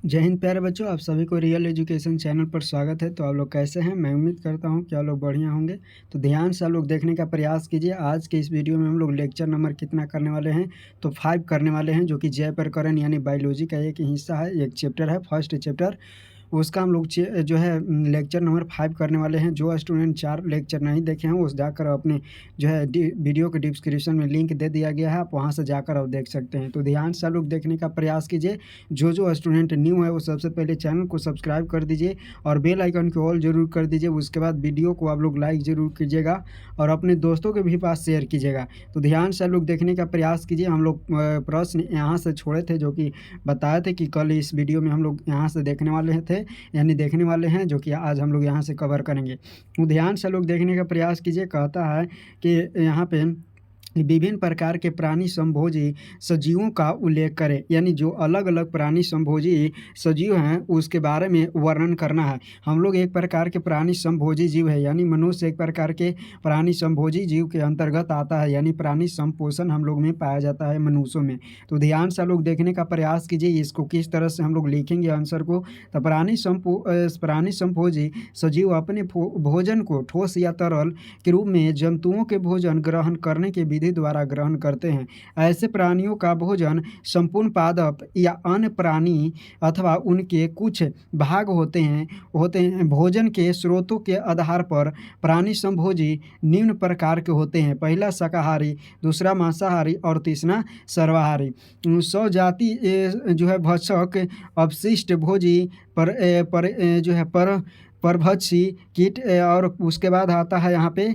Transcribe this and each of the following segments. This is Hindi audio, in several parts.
जय हिंद प्यारे बच्चों, आप सभी को रियल एजुकेशन चैनल पर स्वागत है। तो आप लोग कैसे हैं? मैं उम्मीद करता हूं कि आप लोग बढ़िया होंगे। तो ध्यान से आप लोग देखने का प्रयास कीजिए। आज के इस वीडियो में हम लोग लेक्चर नंबर कितना करने वाले हैं? तो 5 करने वाले हैं, जो कि जय प्रकरण यानी बायोलॉजी का एक हिस्सा है, एक चैप्टर है, फर्स्ट चैप्टर। उसका हम लोग जो है लेक्चर नंबर 5 करने वाले हैं। जो स्टूडेंट 4 लेक्चर नहीं देखे हैं, वो जाकर अपने जो है वीडियो के डिस्क्रिप्शन में लिंक दे दिया गया है, आप वहां से जाकर आप देख सकते हैं। तो ध्यान से आप लोग देखने का प्रयास कीजिए। जो स्टूडेंट न्यू है वो सबसे पहले चैनल को सब्सक्राइब कर दीजिए और बेल आइकन को ऑल जरूर कर दीजिए। उसके बाद वीडियो को आप लोग लाइक ज़रूर कीजिएगा और अपने दोस्तों के भी पास शेयर कीजिएगा। तो ध्यान से आप लोग देखने का प्रयास कीजिए। हम लोग प्रश्न यहाँ से छोड़े थे, जो कि बताए थे कि कल इस वीडियो में हम लोग यहाँ से देखने वाले थे, यानी देखने वाले हैं, जो कि आज हम लोग यहाँ से कवर करेंगे। तो ध्यान से लोग देखने का प्रयास कीजिए। कहता है कि यहाँ पे विभिन्न प्रकार के प्राणी संभोजी सजीवों का उल्लेख करें, यानी जो अलग अलग प्राणी संभोजी सजीव हैं उसके बारे में वर्णन करना है। हम लोग एक प्रकार के प्राणी संभोजी जीव है, यानी मनुष्य एक प्रकार के प्राणी संभोजी जीव के अंतर्गत आता है, यानी प्राणी संपोषण हम लोग में पाया जाता है मनुष्यों में। तो ध्यान से लोग देखने का प्रयास कीजिए, इसको किस तरह से हम लोग लिखेंगे आंसर को। तो प्राणी संभोजी सजीव अपने भोजन को ठोस या तरल के रूप में जंतुओं के भोजन ग्रहण करने के विधि द्वारा ग्रहण करते हैं। ऐसे प्राणियों का भोजन संपूर्ण पादप या अन्य प्राणी अथवा उनके कुछ भाग होते हैं। भोजन के स्रोतों के आधार पर प्राणी संभोजी निम्न प्रकार के होते हैं। पहला शाकाहारी, दूसरा मांसाहारी और तीसरा सर्वाहारी। सौ जाति जो है भक्षक, अपशिष्ट भोजी, जो है परभक्षी कीट, और उसके बाद आता है यहाँ पे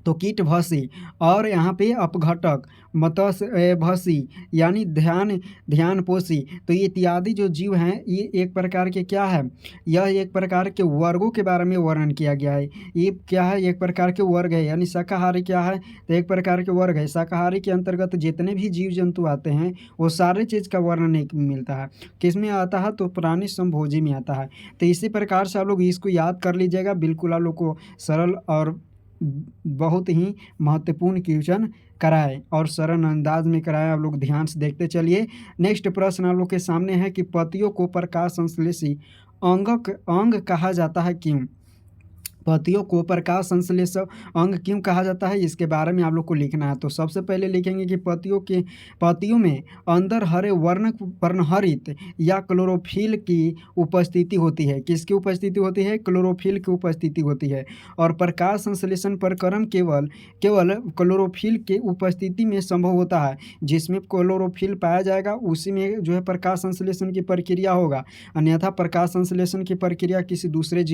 तो कीटभक्षी, और यहाँ पे अपघटक, मत्स्य भक्षी, यानी ध्यानपोषी। तो ये इत्यादि जो जीव हैं ये एक प्रकार के क्या है, यह एक प्रकार के वर्गों के बारे में वर्णन किया गया है। ये क्या है, एक प्रकार के वर्ग है। यानी शाकाहारी क्या है, तो एक प्रकार के वर्ग है। शाकाहारी के अंतर्गत जितने भी जीव जंतु आते हैं वो सारे चीज़ का वर्णन एक मिलता है। किस में आता है, तो प्राणी संभोजी में आता है। तो इसी प्रकार से आप लोग इसको याद कर लीजिएगा। बिल्कुल आप लोग को सरल और बहुत ही महत्वपूर्ण क्वेश्चन कराए और सरल अंदाज में कराए। आप लोग ध्यान से देखते चलिए। नेक्स्ट प्रश्न आप लोग के सामने है कि पतियों को प्रकाश संश्लेषी अंग कहा जाता है, क्यों? पतियों को प्रकाश संश्लेषक अंग क्यों कहा जाता है, इसके बारे में आप लोग को लिखना है। तो सबसे पहले लिखेंगे कि पतियों में अंदर हरे वर्णहरित या क्लोरोफिल की उपस्थिति होती है। किसकी उपस्थिति होती है? क्लोरोफिल की उपस्थिति होती है। और प्रकाश संश्लेषण प्रक्रम केवल क्लोरोफिल के उपस्थिति में संभव होता है। जिसमें क्लोरोफिल पाया जाएगा उसी में जो है प्रकाश संश्लेषण की प्रक्रिया होगा। अन्यथा प्रकाश संश्लेषण की प्रक्रिया किसी दूसरे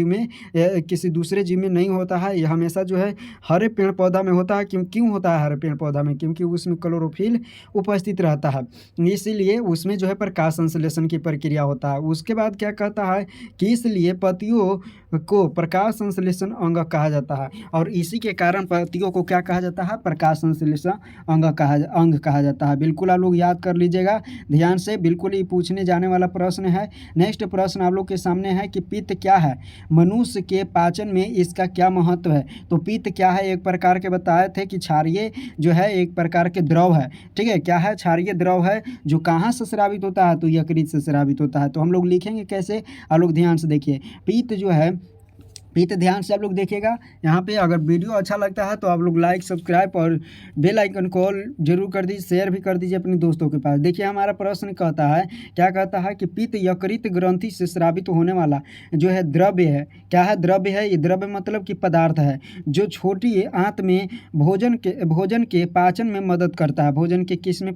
जीव में नहीं होता है। यह हमेशा जो है हरे पेड़ पौधा में होता है। क्यों होता है हरे पेड़ पौधा में? क्योंकि उसमें क्लोरोफिल उपस्थित रहता है, इसीलिए उसमें जो है प्रकाश संश्लेषण की प्रक्रिया होता है। उसके बाद क्या कहता है कि इसलिए पतियों को प्रकाश संश्लेषण अंग कहा जाता है, और इसी के कारण पतियों को क्या कहा जाता है? प्रकाश संश्लेषण अंग कहा जाता है। बिल्कुल आप लोग याद कर लीजिएगा ध्यान से, बिल्कुल ही पूछने जाने वाला प्रश्न है। नेक्स्ट प्रश्न आप लोग के सामने है कि पित्त क्या है, मनुष्य के पाचन में इसका क्या महत्व है? तो पित्त क्या है, एक प्रकार के बताए थे कि क्षारीय जो है एक प्रकार के द्रव है। ठीक है, क्या है? क्षारीय द्रव है, जो कहाँ से स्रावित होता है? तो यकृत से स्रावित होता है। तो हम लोग लिखेंगे कैसे, आप लोग ध्यान से देखिए। पित्त जो है, पित्त ध्यान से आप लोग देखिएगा। यहाँ पे अगर वीडियो अच्छा लगता है तो आप लोग लाइक, सब्सक्राइब और बेल आइकन को ऑल जरूर कर दीजिए, शेयर भी कर दीजिए अपने दोस्तों के पास। देखिए हमारा प्रश्न कहता है, क्या कहता है कि पित्त यकृत ग्रंथि से स्रावित होने वाला जो है द्रव्य है। क्या है? द्रव्य है। ये द्रव्य मतलब कि पदार्थ है, जो छोटी आंत में भोजन के पाचन में मदद करता है। भोजन के किस में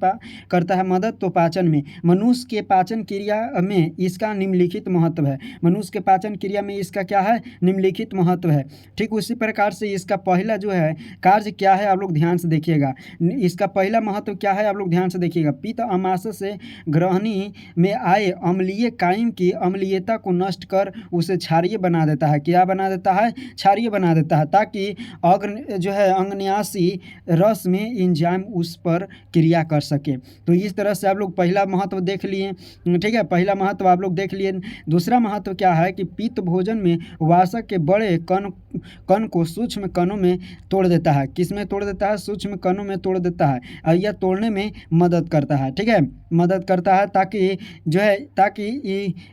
करता है मदद? तो पाचन में। मनुष्य के पाचन क्रिया में इसका निम्नलिखित महत्व है। मनुष्य के पाचन क्रिया में इसका क्या है? निम्नलिखित महत्व है। ठीक उसी प्रकार से इसका पहला जो है कार्य क्या है, आप लोग ध्यान से देखिएगा। इसका पहला महत्व क्या है, आप लोग ध्यान से देखिएगा। पित्त अमाशय से ग्रहणी में आए अम्लीय कायम की अम्लीयता को नष्ट कर उसे क्षारीय बना देता है। क्या बना देता है? क्षारीय बना देता है, ताकि जो है अंगन्यासी रस में एंजाइम उस पर क्रिया कर सके। तो इस तरह से आप लोग पहला महत्व देख लिए। ठीक है, पहला महत्व आप लोग देख लिए। दूसरा महत्व क्या है कि पित्त भोजन में वासक के बड़े कण को सूक्ष्म कणों में तोड़ देता है। किस में तोड़ देता है? सूक्ष्म कणों में तोड़ देता है और यह तोड़ने में मदद करता है। ठीक है, मदद करता है ताकि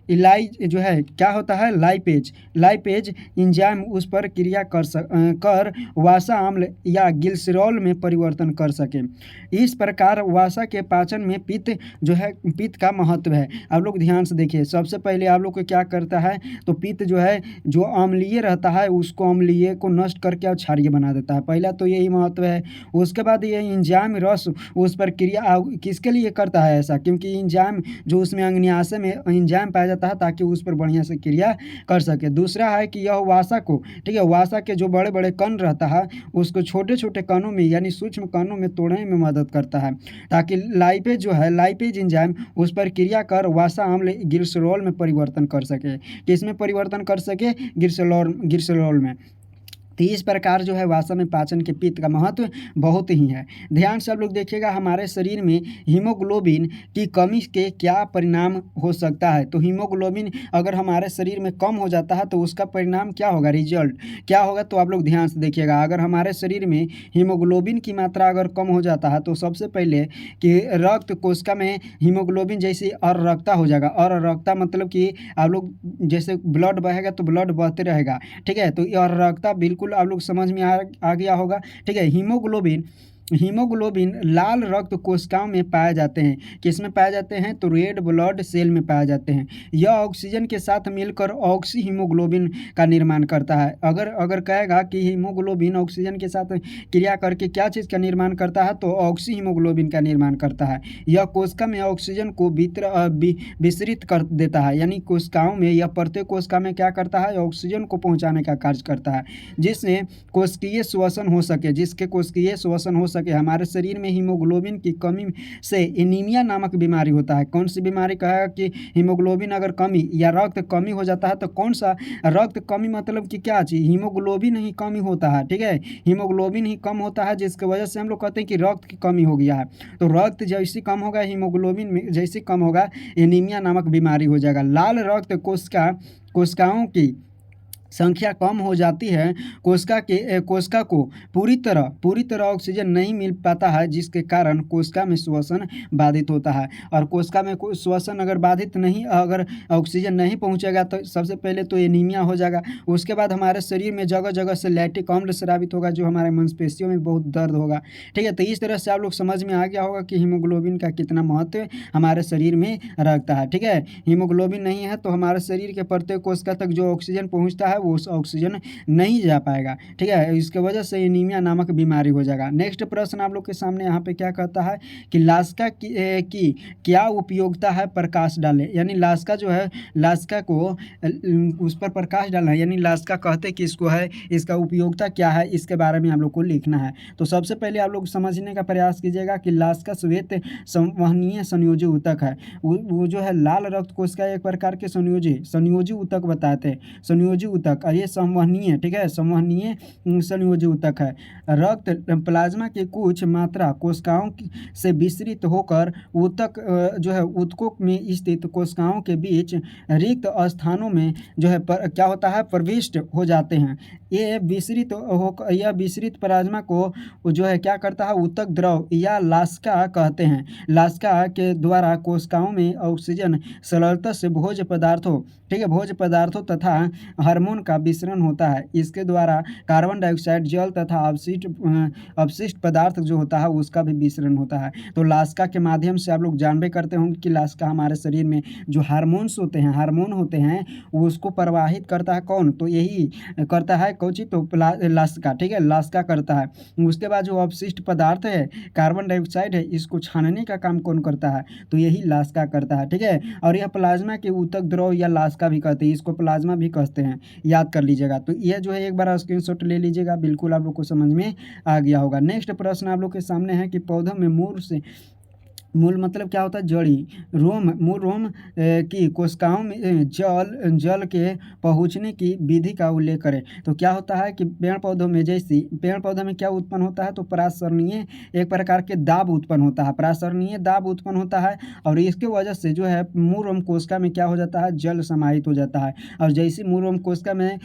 इलाइज जो है क्या होता है, लाइपेज एंजाइम उस पर क्रिया कर वसा अम्ल या ग्लिसरॉल में परिवर्तन कर सके। इस प्रकार वसा के पाचन में पित्त का महत्व है। आप लोग ध्यान से देखिए, सबसे पहले आप लोग को क्या करता है, तो पित्त जो है जो अम्लीय रहता है उसको अम्लीय को नष्ट करके और क्षारीय बना देता है। पहला तो यही महत्व है। उसके बाद ये एंजाइम रस उस पर क्रिया किसके लिए करता है ऐसा, क्योंकि एंजाइम जो उसमें अग्न्याशय में एंजाइम पाया जाता है ताकि उस पर बढ़िया से क्रिया कर सके। दूसरा है कि यह वसा को, ठीक है, वसा के जो बड़े बड़े कण रहता है उसको छोटे छोटे कणों में यानी सूक्ष्म कणों में तोड़ने में मदद करता है ताकि लाइपेज एंजाइम उस पर क्रिया कर वसा अम्ल ग्लिसरॉल में परिवर्तन कर सके। किसमें परिवर्तन कर सके? ग्लिसरॉल में। तो इस प्रकार जो है वसा में पाचन के पित्त का महत्व बहुत ही है। ध्यान से आप लोग देखिएगा, हमारे शरीर में हीमोग्लोबिन की कमी के क्या परिणाम हो सकता है। तो हीमोग्लोबिन अगर हमारे शरीर में कम हो जाता है तो उसका परिणाम क्या होगा, रिजल्ट क्या होगा, तो आप लोग ध्यान से देखिएगा। अगर हमारे शरीर में हीमोग्लोबिन की मात्रा अगर कम हो जाता है तो सबसे पहले कि रक्त कोशिका में हीमोग्लोबिन जैसी अरक्ता हो जाएगा। अरक्ता मतलब कि आप लोग जैसे ब्लड बहेगा तो ब्लड बहते रहेगा। ठीक है, तो अरक्ता बिल्कुल आप लोग समझ में आ गया होगा। ठीक है, हीमोग्लोबिन लाल रक्त कोशिकाओं में पाए जाते हैं। किस में पाए जाते हैं? तो रेड ब्लड सेल में पाए जाते हैं। यह ऑक्सीजन के साथ मिलकर ऑक्सी हीमोग्लोबिन का निर्माण करता है। अगर कहेगा कि हीमोग्लोबिन ऑक्सीजन के साथ क्रिया करके क्या चीज़ का निर्माण करता है, तो ऑक्सी हीमोग्लोबिन का निर्माण करता है। यह कोशिका में ऑक्सीजन को विसरित कर देता है, यानी कोशिकाओं में यह प्रत्येक कोशिका में क्या करता है, ऑक्सीजन को पहुँचाने का कार्य करता है जिससे कोशिकीय श्वसन हो सके। हमारे शरीर में हीमोग्लोबिन की कमी से एनीमिया नामक बीमारी होता है। कौन सी बीमारी कहा कि हीमोग्लोबिन अगर कमी या रक्त कमी हो जाता है, तो कौन सा रक्त कमी मतलब कि क्या चीज़, हीमोग्लोबिन ही कमी होता है। ठीक है, हीमोग्लोबिन ही कम होता है जिसकी वजह से हम लोग कहते हैं कि रक्त की कमी हो गया है। तो रक्त जैसी कम होगा, हीमोग्लोबिन जैसी कम होगा, एनीमिया नामक बीमारी हो जाएगा। लाल रक्त कोशिकाओं की संख्या कम हो जाती है। कोशिका को पूरी तरह ऑक्सीजन नहीं मिल पाता है जिसके कारण कोशिका में श्वसन बाधित होता है। और कोशिका में श्वसन अगर ऑक्सीजन नहीं पहुंचेगा तो सबसे पहले तो एनीमिया हो जाएगा। उसके बाद हमारे शरीर में जगह जगह से लैक्टिक अम्ल स्रावित होगा जो हमारे मांसपेशियों में बहुत दर्द होगा। ठीक है, तो इस तरह से आप लोग समझ में आ गया होगा कि हीमोग्लोबिन का कितना महत्व हमारे शरीर में रखता है। ठीक है, हीमोग्लोबिन नहीं है तो हमारे शरीर के प्रत्येक कोशिका तक जो ऑक्सीजन पहुँचता है वो उस ऑक्सीजन नहीं जा पाएगा। ठीक है, इसके वजह से एनीमिया नामक बीमारी हो जाएगा। नेक्स्ट प्रश्न आप लोग के सामने यहाँ पे क्या कहता है कि लास्का की क्या उपयोगिता है, प्रकाश डालें। यानी लास्का जो है, लास्का को उस पर प्रकाश डालना है, यानी लास्का कहते कि इसको है, इसका उपयोगिता क्या है, इसके बारे में आप लोग को लिखना है। तो सबसे पहले आप लोग समझने का प्रयास कीजिएगा कि लास्का श्वेत संवहनीय संयोजी ऊतक है। वो जो है लाल रक्त कोशिका एक प्रकार के संयोजी ऊतक बताते हैं। संयोजी ऊतक और ये संवहनीय, ठीक है, संवहनीय संयोजी ऊतक है। रक्त प्लाज्मा की कुछ मात्रा कोशिकाओं से विसरित होकर ऊतकों में स्थित कोशिकाओं के बीच रिक्त स्थानों में जो है क्या होता है, प्रविष्ट हो जाते हैं। यह विसरित प्लाज्मा को जो है क्या करता है, ऊतक द्रव या लास्का कहते हैं। लास्का के द्वारा कोशिकाओं में ऑक्सीजन सरलता से भोज्य पदार्थों तथा हार्मोन का विसरण होता है। इसके द्वारा कार्बन डाइऑक्साइड, जल तथा अपशिष्ट पदार्थ जो होता है उसका भी विसरण होता है। तो लास्का के माध्यम से आप लोग जानबे करते होंगे कि लास्का हमारे शरीर में जो हार्मोन होते हैं उसको प्रवाहित करता है। कौन? तो यही करता है कौची, तो लास्का। ठीक है, लास्का करता है। उसके बाद जो अपशिष्ट पदार्थ है, कार्बन डाइऑक्साइड है, इसको छानने का काम कौन करता है, तो यही लास्का करता है। ठीक है, और यह प्लाज्मा के ऊतक द्रव या लास्का भी कहते हैं, इसको प्लाज्मा भी कहते हैं, याद कर लीजिएगा। तो यह जो है एक बार स्क्रीनशॉट ले लीजिएगा, बिल्कुल आप लोग को समझ में आ गया होगा। नेक्स्ट प्रश्न आप लोग के सामने है कि पौधों में मूल मतलब क्या होता है? जड़ी। रोम मूल रोम की कोशिकाओं में जल जल के पहुँचने की विधि का उल्लेख करें। तो क्या होता है कि पेड़-पौधों में पेड़ पौधों में क्या उत्पन्न होता है? तो परासरणीय एक प्रकार के दाब उत्पन्न होता है, परासरणीय दाब उत्पन्न होता है और इसके वजह से जो है मूल रोम कोशिका में क्या हो जाता है? जल समाहित हो जाता है और जैसे मूल रोम कोशिका में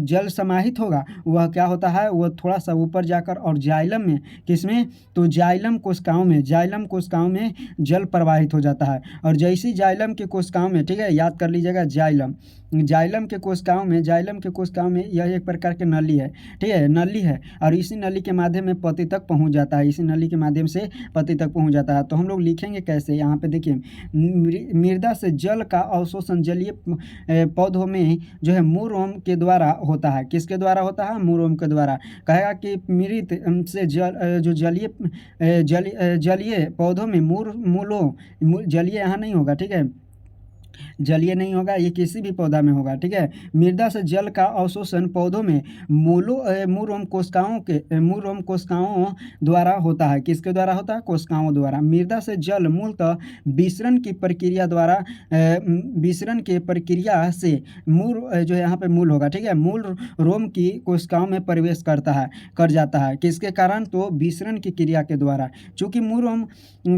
जल समाहित होगा, वह क्या होता है? वह थोड़ा-सा ऊपर जाकर और जाइलम में, किसमें? तो जाइलम कोशिकाओं में जल प्रवाहित हो जाता है और जैसे ही जाइलम की कोशिकाओं में, ठीक है, याद कर लीजिएगा जाइलम के कोशिकाओं में यह एक प्रकार की नली है, ठीक है, नली है और इसी नली के माध्यम में पत्ती तक पहुंच जाता है, इसी नली के माध्यम से पत्ती तक पहुंच जाता है। तो हम लोग लिखेंगे कैसे? यहाँ पे देखिए, मृदा से जल का अवशोषण जलीय पौधों में जो है मूल रोम के द्वारा होता है। किसके द्वारा होता है? मूल रोम के द्वारा। कहेगा कि मृत से जो जलीय पौधों में जलीय यहाँ नहीं होगा, ठीक है, जलीय नहीं होगा, ये किसी भी पौधा में होगा, ठीक है। मृदा से जल का अवशोषण पौधों में मूल रोम कोशिकाओं द्वारा होता है। किसके द्वारा होता है? कोशिकाओं द्वारा। मृदा से जल मूलतः विसरण की प्रक्रिया से जो है यहाँ पे मूल होगा, ठीक है, मूल रोम की कोशिकाओं में प्रवेश कर जाता है। किसके कारण? तो विसरण की क्रिया के द्वारा। चूंकि मूल रोम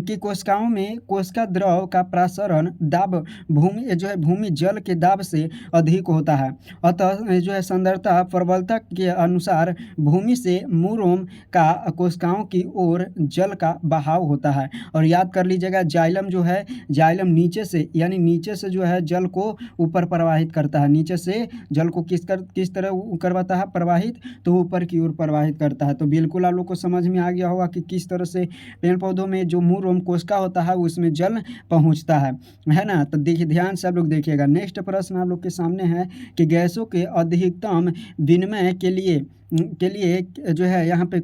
की कोशिकाओं में कोशिका द्रव का प्रसारण दाब भूमि जल के दाब से अधिक होता है, अतः जो है सांद्रता प्रबलता के अनुसार भूमि से मूल रोम का कोशिकाओं की ओर जल का बहाव होता है। और याद कर लीजिएगा, जाइलम नीचे से, यानी नीचे से जो है जल को ऊपर प्रवाहित करता है। नीचे से जल को किस तरह करवाता है प्रवाहित? तो ऊपर की ओर प्रवाहित करता है। तो बिल्कुल आप लोग को समझ में आ गया होगा कि किस तरह से पेड़ पौधों में जो मूल रोम कोशिका होता है उसमें जल पहुंचता है ना। तो देखिए, ध्यान से आप लोग देखिएगा। नेक्स्ट प्रश्न आप लोग के सामने है कि गैसों के अधिकतम विनिमय के लिए जो है यहाँ पे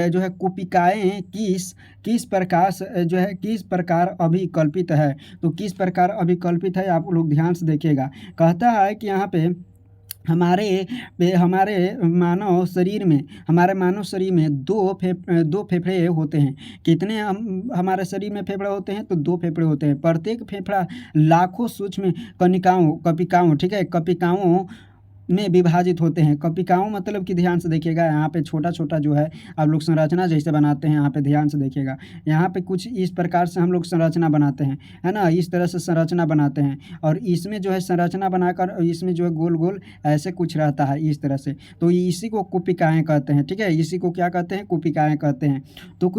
जो है कुपिकाएँ किस प्रकार अभिकल्पित है? तो किस प्रकार अभिकल्पित है, आप लोग ध्यान से देखिएगा। कहता है कि यहाँ पे हमारे मानव शरीर में दो फेफड़े होते हैं। कितने हमारे शरीर में फेफड़े होते हैं? तो 2 फेफड़े होते हैं। प्रत्येक फेफड़ा लाखों सूक्ष्म कपिकाओं, ठीक है, कपिकाओं में विभाजित होते हैं। कपिकाओं मतलब कि ध्यान से देखिएगा, यहाँ पे छोटा-छोटा जो है आप लोग संरचना जैसे बनाते हैं, यहाँ पे ध्यान से देखिएगा। यहाँ पे कुछ इस प्रकार से हम लोग संरचना बनाते हैं, है ना? इस तरह से संरचना बनाते हैं और इसमें जो है संरचना बनाकर इसमें जो है गोल-गोल ऐसे कुछ रहता है इस तरह से। तो इसी को कुपिकाएँ कहते हैं, ठीक है? इसी को क्या कहते हैं? कुपिकाएँ कहते हैं। तो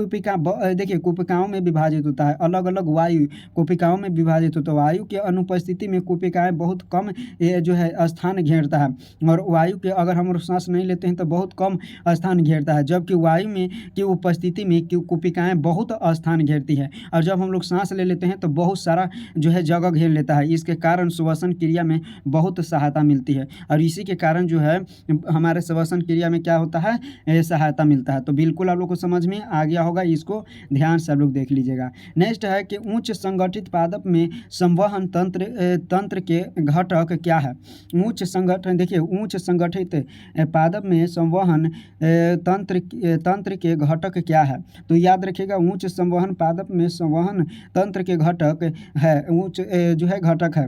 देखिए, कुपिकाओं में विभाजित होता है, अलग-अलग वायु कुपिकाओं में विभाजित होता है। वायु की अनुपस्थिति में कुपिकाएँ बहुत कम जो है स्थान घेरता है और वायु के अगर हम सांस नहीं लेते हैं तो बहुत कम स्थान घेरता है, जबकि वायु में की उपस्थिति में कुपिकाएँ बहुत स्थान घेरती है और जब हम लोग सांस ले लेते हैं तो बहुत सारा जो है जगह घेर लेता है। इसके कारण श्वसन क्रिया में बहुत सहायता मिलती है और इसी के कारण जो है हमारे श्वसन क्रिया में क्या होता है? सहायता मिलता है। तो बिल्कुल आप लोग को समझ में आ गया होगा, इसको ध्यान से आप लोग देख लीजिएगा। नेक्स्ट है कि उच्च संगठित पादप में संवहन तंत्र के घटक क्या है? देखिए, उच्च संगठित पादप में संवहन तंत्र के घटक क्या है? तो याद रखिएगा, उच्च संवहन पादप में संवहन तंत्र के घटक है, जो है घटक है।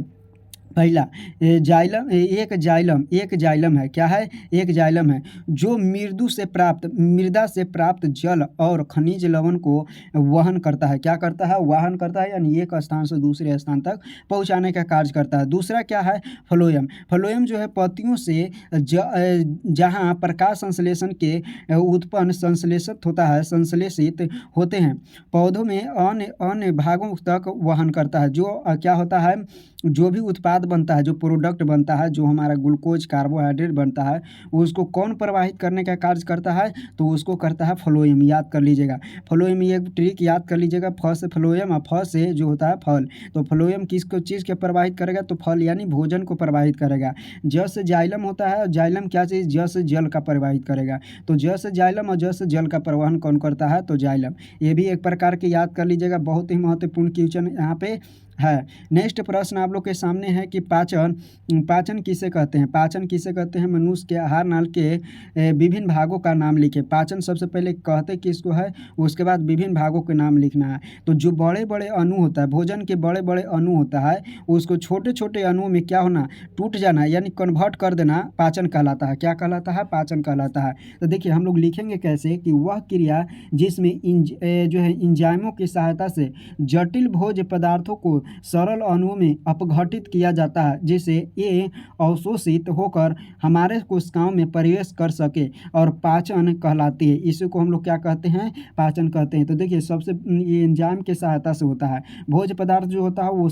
पहला एक जाइलम है। क्या है? एक जाइलम है जो मृदा से प्राप्त जल और खनिज लवण को वहन करता है। क्या करता है? वहन करता है, यानी एक स्थान से दूसरे स्थान तक पहुंचाने का कार्य करता है। दूसरा क्या है? फ्लोएम जो है पत्तियों से जहां प्रकाश संश्लेषण के उत्पन्न संश्लेषित होते हैं, पौधों में अन्य भागों तक वहन करता है। जो क्या होता है? जो भी उत्पाद बनता है, जो प्रोडक्ट बनता है, जो हमारा ग्लूकोज कार्बोहाइड्रेट बनता है, उसको कौन प्रवाहित करने का कार्य करता है? तो उसको करता है फ्लोएम। याद कर लीजिएगा, फ्लोएम, ये ट्रिक याद कर लीजिएगा। फ से फ्लोएम और फ से जो होता है फल। तो फ्लोएम किसको चीज़ के प्रवाहित करेगा? तो फल यानी भोजन को प्रवाहित करेगा। ज से जाइलम होता है और जाइलम क्या चीज़? ज से जल का प्रवाहित करेगा। तो ज से जाइलम और ज से जल का परिवहन कौन करता है? तो जाइलम। ये भी एक प्रकार के याद कर लीजिएगा, बहुत ही महत्वपूर्ण क्वेश्चन यहाँ पे है। नेक्स्ट प्रश्न आप लोग के सामने है कि पाचन पाचन किसे कहते हैं? पाचन किसे कहते हैं? मनुष्य के आहार नाल के विभिन्न भागों का नाम लिखे। पाचन सबसे पहले कहते किसको है, उसके बाद विभिन्न भागों के नाम लिखना है। तो जो बड़े बड़े अणु होता है, भोजन के बड़े बड़े अणु होता है, उसको छोटे छोटे अणुओं में क्या होना, टूट जाना, यानी कन्वर्ट कर देना, पाचन कहलाता है। क्या कहलाता है? पाचन कहलाता है। तो देखिए हम लोग लिखेंगे कैसे कि वह क्रिया जिसमें जो है एंजाइमों की सहायता से जटिल भोज्य पदार्थों को सरल अणुओं में अपघटित किया जाता है, जिससे ये अवशोषित होकर हमारे कोशिकाओं में प्रवेश कर सके और पाचन कहलाती है। इसी को हम लोग क्या कहते हैं? पाचन कहते हैं। तो देखिए सबसे ये एंजाइम की सहायता से होता है। भोज्य पदार्थ जो होता है वो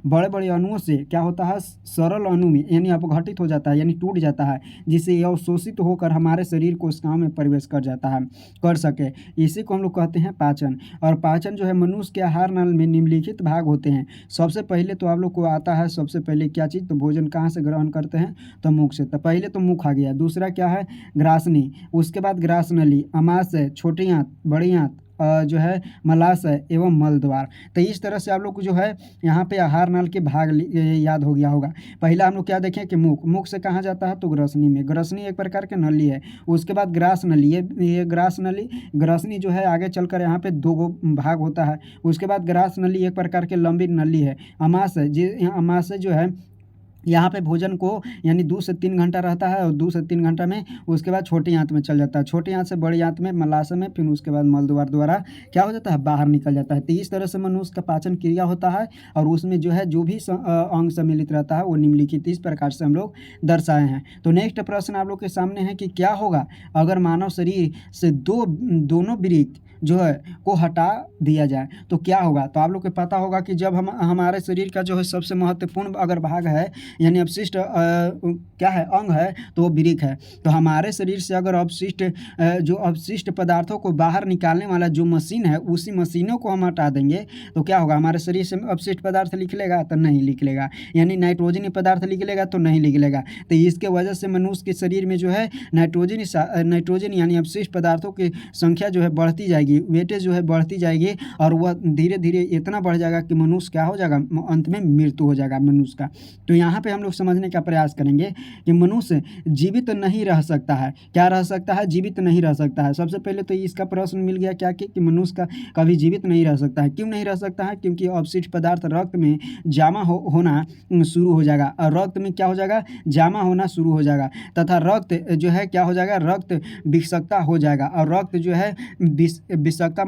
बड़े बड़े अणुओं से क्या होता है, सरल अणु में यानी अपघटित हो जाता है, यानी टूट जाता है, जिससे यह अवशोषित होकर हमारे शरीर कोशिकाओं में प्रवेश कर जाता है, कर सके। इसी को हम लोग कहते हैं पाचन। और पाचन जो है मनुष्य के आहार नाल में निम्नलिखित भाग होते हैं। सबसे पहले तो आप लोग को आता है सबसे पहले क्या चीज़, तो भोजन कहाँ से ग्रहण करते हैं, तो मुख से। तो पहले तो मुख आ गया। दूसरा क्या है, ग्रासनी, उसके बाद ग्रासनली, अमाशय, छोटी आंत, बड़ी आंत, जो है मलाशय एवं मल द्वार। तो इस तरह से आप लोग को जो है यहाँ पे आहार नाल के भाग याद हो गया होगा। पहला हम लोग क्या देखें कि मुख, मुख से कहाँ जाता है, तो ग्रसनी में। ग्रसनी एक प्रकार की नली है। उसके बाद ग्रास नली, ये ग्रास नली, ग्रसनी जो है आगे चलकर यहाँ पे दो गो भाग होता है। उसके बाद ग्रास नली एक प्रकार की लंबी नली है। अमाशय, अमाशय जो है यहाँ पे भोजन को यानी 2 से 3 घंटा रहता है, और 2 से 3 घंटा में उसके बाद छोटी आंत में चल जाता है। छोटी आंत से बड़ी आंत में, मलाशय में, फिर उसके बाद मल द्वार द्वारा क्या हो जाता है, बाहर निकल जाता है। तो इस तरह से मनुष्य का पाचन क्रिया होता है, और उसमें जो है जो भी अंग सम्मिलित रहता है वो निम्नलिखित इस प्रकार से हम लोग दर्शाए हैं। तो नेक्स्ट प्रश्न आप लोग के सामने है कि क्या होगा अगर मानव शरीर से दोनों वृक्क जो है को हटा दिया जाए, तो क्या होगा? तो आप लोग को पता होगा कि जब हम हमारे शरीर का जो है सबसे महत्वपूर्ण अगर भाग है, यानी अपशिष्ट क्या है, अंग है, तो वो वृक्क है। तो हमारे शरीर से अगर जो अपशिष्ट पदार्थों को बाहर निकालने वाला जो मशीन है, उसी मशीनों को हम हटा देंगे, तो क्या होगा? हमारे शरीर से अपशिष्ट पदार्थ निकलेगा, तो नहीं निकलेगा। यानी नाइट्रोजन पदार्थ निकलेगा, तो नहीं निकलेगा। तो इसके वजह से मनुष्य के शरीर में जो है नाइट्रोजन यानी अपशिष्ट पदार्थों की संख्या जो है बढ़ती जाएगी, वेटेज जो है बढ़ती जाएगी, और वह धीरे धीरे इतना बढ़ जाएगा कि मनुष्य क्या हो जाएगा, अंत में मृत्यु हो जाएगा मनुष्य का। तो यहाँ पे हम लोग समझने का प्रयास करेंगे कि मनुष्य जीवित नहीं रह सकता है। क्या रह सकता है? जीवित नहीं रह सकता है। सबसे पहले तो इसका प्रश्न मिल गया क्या कि मनुष्य का कभी जीवित नहीं रह सकता है। क्यों नहीं रह सकता है? क्योंकि अपशिष्ट पदार्थ रक्त में जमा होना शुरू हो जाएगा, और रक्त में क्या हो जाएगा, जमा होना शुरू हो जाएगा, तथा रक्त जो है क्या हो जाएगा, रक्त विषाक्तता हो जाएगा। और रक्त जो है विषाक्तता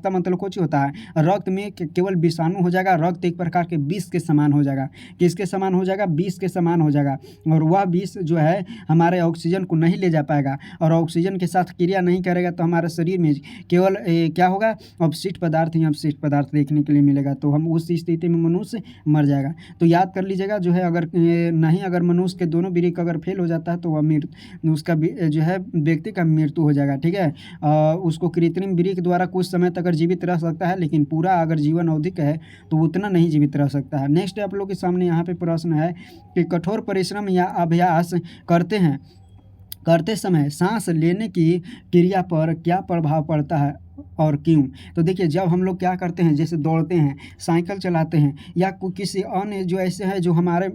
मतलब कुछ होता है, रक्त में केवल विषाणु हो जाएगा। रक्त एक प्रकार के विष के समान हो जाएगा। किसके समान हो जाएगा? विष के समान हो जाएगा। और वह विष जो है हमारे ऑक्सीजन को नहीं ले जा पाएगा, और ऑक्सीजन के साथ क्रिया नहीं करेगा, तो हमारे शरीर में केवल क्या होगा, अपशिष्ट पदार्थ ही अपशिष्ट पदार्थ देखने के लिए मिलेगा। तो हम उस स्थिति में मनुष्य मर जाएगा। तो याद कर लीजिएगा जो है अगर मनुष्य के दोनों वृक्क अगर फेल हो जाता है, तो वह उसका जो है व्यक्ति का मृत्यु हो जाएगा। ठीक है, उसको कृत्रिम वृक्क द्वारा कुछ समय तक जीवित रह सकता है, लेकिन पूरा अगर जीवन अवधि का है तो उतना नहीं जीवित रह सकता है। नेक्स्ट आप लोग के सामने यहाँ पे प्रश्न है कि कठोर परिश्रम या अभ्यास करते समय सांस लेने की क्रिया पर क्या प्रभाव पड़ता है और क्यों? तो देखिए जब हम लोग क्या करते हैं, जैसे दौड़ते हैं, साइकिल चलाते हैं, या किसी अन्य जो ऐसे है जो हमारे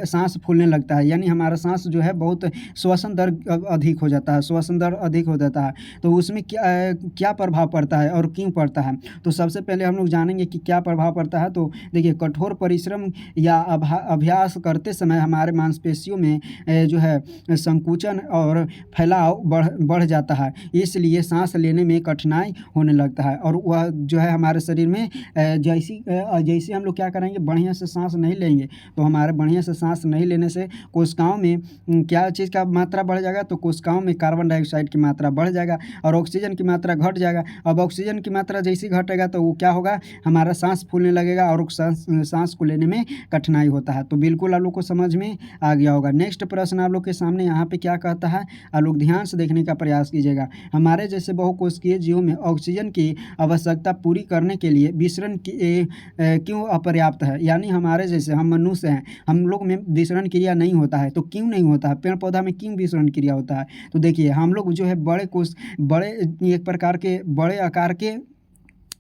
सांस फूलने लगता है, यानी हमारा सांस जो है बहुत श्वसन दर अधिक हो जाता है, तो उसमें क्या प्रभाव पड़ता है और क्यों पड़ता है? तो सबसे पहले हम लोग जानेंगे कि क्या प्रभाव पड़ता है। तो देखिए कठोर परिश्रम या अभ्यास करते समय हमारे मांसपेशियों में जो है संकुचन और फैलाव बढ़ जाता है, इसलिए सांस लेने में कठिनाई होने लगता है। और वह जो है हमारे शरीर में जैसे हम लोग क्या करेंगे, बढ़िया से सांस नहीं लेंगे, तो हमारे बढ़िया से सांस नहीं लेने से कोशिकाओं में क्या चीज़ का मात्रा बढ़ जाएगा, तो कोशिकाओं में कार्बन डाइऑक्साइड की मात्रा बढ़ जाएगा, और ऑक्सीजन की मात्रा घट जाएगा। अब ऑक्सीजन की मात्रा जैसी घटेगा तो वो क्या होगा, हमारा सांस फूलने लगेगा, और सांस को लेने में कठिनाई होता है। तो बिल्कुल आप लोग को समझ में आ गया होगा। नेक्स्ट प्रश्न आप लोग के सामने यहाँ पे क्या कहता है, आप लोग ध्यान से देखने का प्रयास कीजिएगा। हमारे जैसे बहुकोशिकीय जीवों में ऑक्सीजन की आवश्यकता पूरी करने के लिए विसरण क्यों अपर्याप्त है? यानी हमारे जैसे हम मनुष्य हैं, हम लोग में विसरण क्रिया नहीं होता है। तो क्यों नहीं होता है? पेड़ पौधा में क्यों विसरण क्रिया होता है? तो देखिए हम लोग जो है बड़े एक प्रकार के बड़े आकार के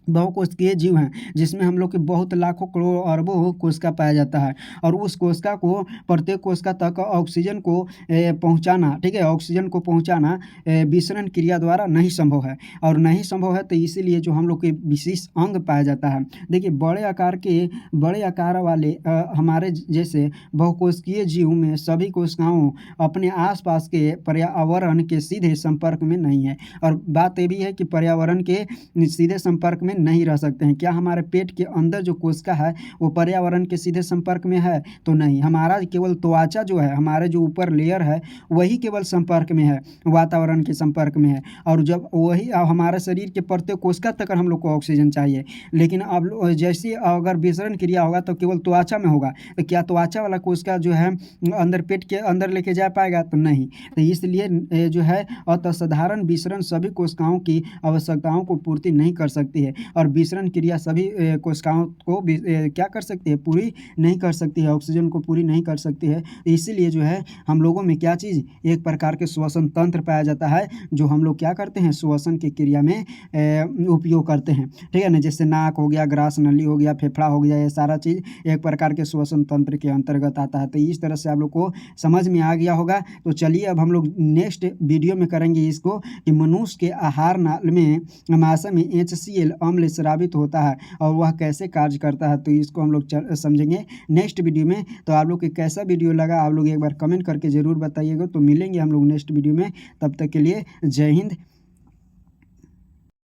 बहुकोशिकीय जीव हैं, जिसमें हम लोग के बहुत लाखों करोड़ों अरबों कोशिका पाया जाता है। और उस कोशिका को, प्रत्येक कोशिका तक ऑक्सीजन को पहुँचाना, ठीक है, ऑक्सीजन को पहुँचाना विसरण क्रिया द्वारा नहीं संभव है। और नहीं संभव है तो इसीलिए जो हम लोग के विशेष अंग पाया जाता है। देखिए, बड़े आकार वाले हमारे जैसे बहुकोशिकीय जीव में सभी कोशिकाओं अपने आसपास के पर्यावरण के सीधे संपर्क में नहीं है। और बात ये भी है कि पर्यावरण के सीधे संपर्क में नहीं रह सकते हैं। क्या हमारे पेट के अंदर जो कोशिका है वो पर्यावरण के सीधे संपर्क में है? तो नहीं। हमारा केवल त्वचा जो है, हमारे जो ऊपर लेयर है, वही केवल संपर्क में है, वातावरण के संपर्क में है। और जब वही हमारे शरीर के प्रत्येक कोशिका तक हम लोग को ऑक्सीजन चाहिए। लेकिन अब जैसे अगर विसरण क्रिया होगा तो केवल त्वचा में होगा, तो क्या त्वचा वाला कोशिका जो है अंदर, पेट के अंदर लेके जा पाएगा? तो नहीं। तो इसलिए जो है असाधारण विसरण सभी कोशिकाओं की आवश्यकताओं को पूर्ति नहीं कर सकती है। और विसरण क्रिया सभी कोशिकाओं को भी क्या कर सकती है? पूरी नहीं कर सकती है, ऑक्सीजन को पूरी नहीं कर सकती है। इसीलिए जो है हम लोगों में क्या चीज़, एक प्रकार के श्वसन तंत्र पाया जाता है, जो हम लोग क्या करते हैं, श्वसन की क्रिया में उपयोग करते हैं। ठीक है ना? जैसे नाक हो गया, ग्रास नली हो गया, फेफड़ा हो गया, ये सारा चीज़ एक प्रकार के श्वसन तंत्र के अंतर्गत आता है। तो इस तरह से आप लोग को समझ में आ गया होगा। तो चलिए अब हम लोग नेक्स्ट वीडियो में करेंगे इसको, कि मनुष्य के आहार नाल में महाशय में HCl अम्ल स्रावित होता है और वह कैसे कार्य करता है। तो इसको हम लोग समझेंगे नेक्स्ट वीडियो में। तो आप लोग को कैसा वीडियो लगा आप लोग एक बार कमेंट करके ज़रूर बताइएगा। तो मिलेंगे हम लोग नेक्स्ट वीडियो में, तब तक के लिए जय हिंद,